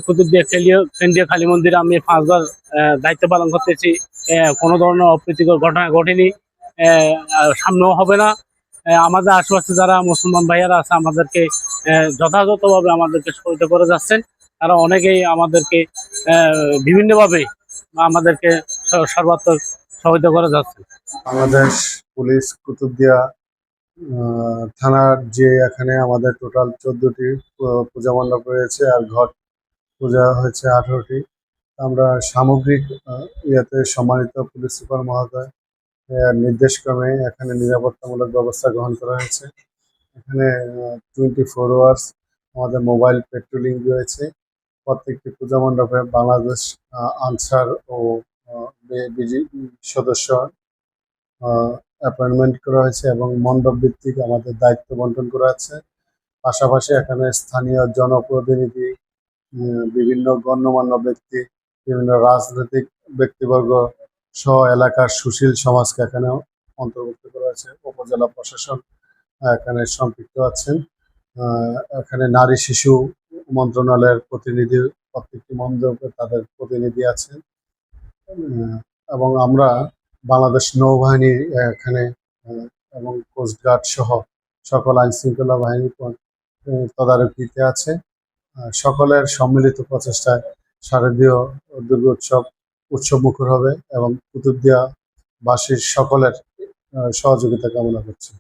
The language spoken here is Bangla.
কুতুবদিয়া কেন্দ্রীয় কালী মন্দিরে আমি 5বার দায়িত্ব পালন করতেছি। কোনো ধরনের অপ্রীতিকর ঘটনা ঘটেনি, সামনেও হবে না। আমাদের আশেপাশে যারা মুসলমান ভাইয়ারা আছে আমাদেরকে যথাযথভাবে আমাদেরকে সহযোগিতা করে যাচ্ছেন। তারা অনেকেই আমাদেরকে বিভিন্নভাবে আমাদেরকে সর্বাত্মক সহযোগিতা করে যাচ্ছে। বাংলাদেশ পুলিশ কুতুবদিয়া থানার যে এখানে আমাদের টোটাল 14টি পূজা মণ্ডপ রয়েছে, আর ঘট পূজা হয়েছে 18টি। আমরা সামগ্রিক ইয়েতে সম্মানিত পুলিশ সুপার মহোদয় নির্দেশক্রমে এখানে নিরাপত্তামূলক ব্যবস্থা গ্রহণ করা হয়েছে। এখানে 24 আওয়ার্স আমাদের মোবাইল পেট্রোলিং রয়েছে। প্রত্যেকটি পূজা মণ্ডপে বাংলাদেশ আনসার ও বিজিবি সদস্য অ্যাপয়েন্টমেন্ট করা হয়েছে এবং মণ্ডপ ভিত্তিক আমাদের দায়িত্ব বন্টন করা আছে। পাশাপাশি এখানে স্থানীয় জনপ্রতিনিধি, বিভিন্ন গণ্যমান্য ব্যক্তি, বিভিন্ন রাজনৈতিক ব্যক্তিবর্গ সহ এলাকার সুশীল সমাজকে এখানে অন্তর্ভুক্ত করা আছে। উপজেলা প্রশাসন এখানে সম্পৃক্ত আছেন। এখানে নারী শিশু মন্ত্রণালয়ের প্রতিনিধি, প্রত্যেকটি মণ্ডপে তাদের প্রতিনিধি আছেন। এবং আমরা বাংলাদেশ নৌবাহিনী এখানে এবং কোস্টগার্ড সহ সকল আইন শৃঙ্খলা বাহিনী তদারকিতে আছে। সকলের সম্মিলিত প্রচেষ্টায় শারদীয় দুর্গোৎসব উৎসবমুখর হবে এবং কুতুবদিয়া বাসীর সকলের সহযোগিতা কামনা করছি।